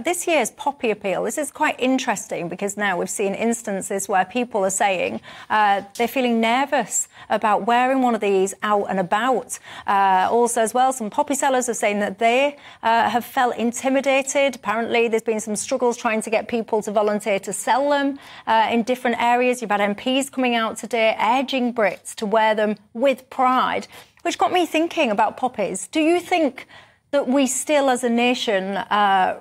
This year's poppy appeal, this is quite interesting because now we've seen instances where people are saying they're feeling nervous about wearing one of these out and about. Also, as well, some poppy sellers are saying that they have felt intimidated. Apparently, there's been some struggles trying to get people to volunteer to sell them in different areas. You've had MPs coming out today urging Brits to wear them with pride, which got me thinking about poppies. Do you think that we still, as a nation,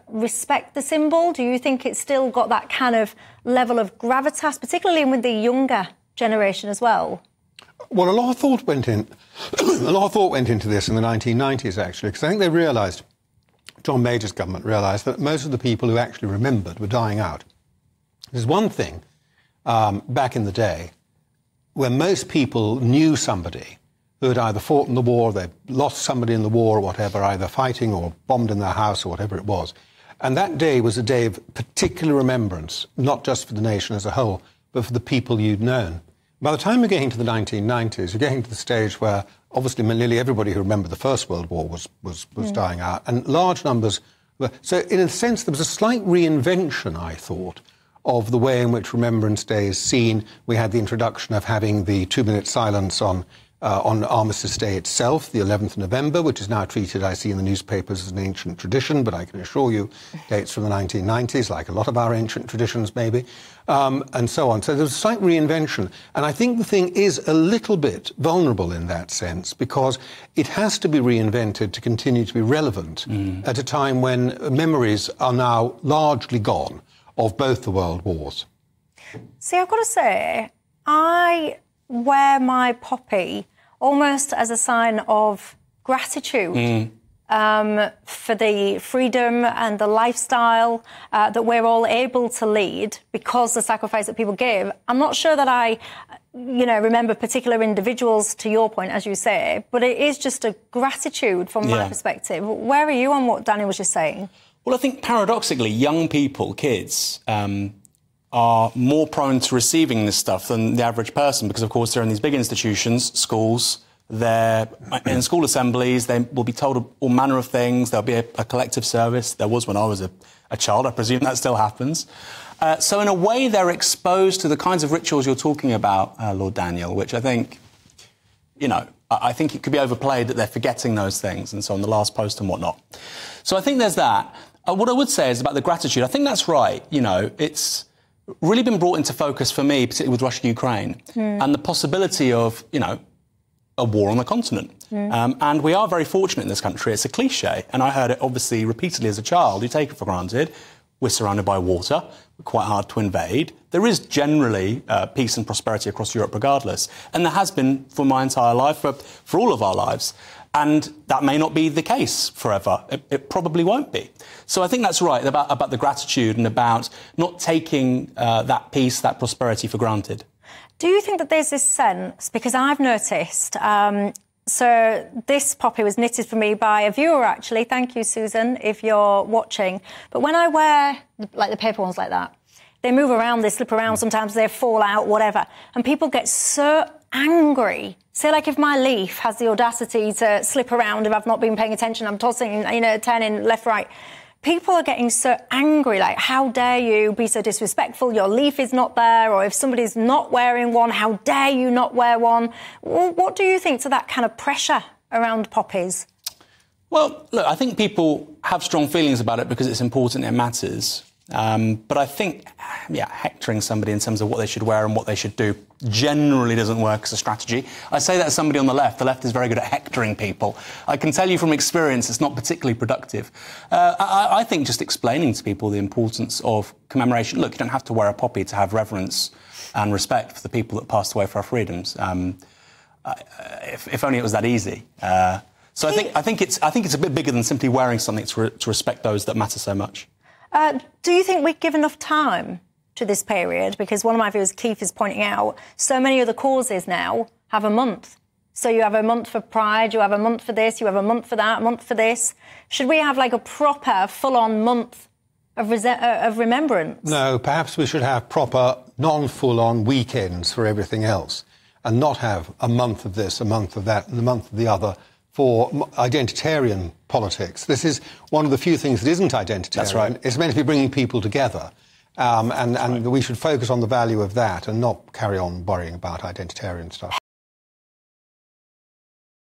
respect the symbol? Do you think it's still got that kind of level of gravitas, particularly with the younger generation as well? Well, a lot of thought went into this in the 1990s, actually, because I think they realised, John Major's government realised, that most of the people who actually remembered were dying out. There's one thing back in the day when most people knew somebody who had either fought in the war, they lost somebody in the war or whatever, either fighting or bombed in their house or whatever it was. And that day was a day of particular remembrance, not just for the nation as a whole, but for the people you'd known. By the time we're getting to the 1990s, we're getting to the stage where obviously nearly everybody who remembered the First World War was dying out, and large numbers were... So in a sense, there was a slight reinvention, I thought, of the way in which Remembrance Day is seen. We had the introduction of having the 2-minute silence on Armistice Day itself, the 11th of November, which is now treated, I see in the newspapers, as an ancient tradition, but I can assure you dates from the 1990s, like a lot of our ancient traditions, maybe, and so on. So there's a slight reinvention. And I think the thing is a little bit vulnerable in that sense, because it has to be reinvented to continue to be relevant at a time when memories are now largely gone of both the world wars. See, I've got to say, I wear my poppy almost as a sign of gratitude for the freedom and the lifestyle that we're all able to lead because the sacrifice that people give. I'm not sure that I, remember particular individuals, to your point, as you say, but it is just a gratitude from my perspective. Where are you on what Danny was just saying? Well, I think paradoxically, young people, kids, are more prone to receiving this stuff than the average person because, of course, they're in these big institutions, schools, they're in school assemblies, they will be told all manner of things, there'll be a collective service. There was when I was a child, I presume that still happens. So in a way, they're exposed to the kinds of rituals you're talking about, Lord Daniel, which I think, I think it could be overplayed that they're forgetting those things and so on, the last post and whatnot. So I think there's that. What I would say is about the gratitude, I think that's right. It's really been brought into focus for me, particularly with Russia-Ukraine, and the possibility of, a war on the continent. And we are very fortunate in this country. It's a cliche, and I heard it obviously repeatedly as a child. You take it for granted. We're surrounded by water. We're quite hard to invade. There is generally peace and prosperity across Europe regardless. And there has been for my entire life, for all of our lives. And that may not be the case forever. It probably won't be. So I think that's right about the gratitude and about not taking that peace, that prosperity for granted. Do you think that there's this sense, because I've noticed, so this poppy was knitted for me by a viewer, actually. Thank you, Susan, if you're watching. But when I wear, the paper ones like that, they move around, they slip around, sometimes they fall out, whatever. And people get so angry. Say, like, if my leaf has the audacity to slip around, if I've not been paying attention, I'm tossing, turning left, right. People are getting so angry, like, how dare you be so disrespectful? Your leaf is not there. Or if somebody's not wearing one, how dare you not wear one? Well, what do you think to that kind of pressure around poppies? Well, look, I think people have strong feelings about it because it's important, it matters. But I think, hectoring somebody in terms of what they should wear and what they should do generally doesn't work as a strategy. I say that as somebody on the left. The left is very good at hectoring people. I can tell you from experience it's not particularly productive. I think just explaining to people the importance of commemoration. Look, you don't have to wear a poppy to have reverence and respect for the people that passed away for our freedoms. If only it was that easy. So I think it's a bit bigger than simply wearing something to respect those that matter so much. Do you think we give enough time to this period? Because one of my viewers, Keith, is pointing out so many of the causes now have a month. So you have a month for Pride, you have a month for this, you have a month for that, a month for this. Should we have like a proper, full-on month of remembrance? No, perhaps we should have proper, non-full-on weekends for everything else and not have a month of this, a month of that and a month of the other for identitarian politics. This is one of the few things that isn't identitarian. That's right. It's meant to be bringing people together. And we should focus on the value of that and not carry on worrying about identitarian stuff.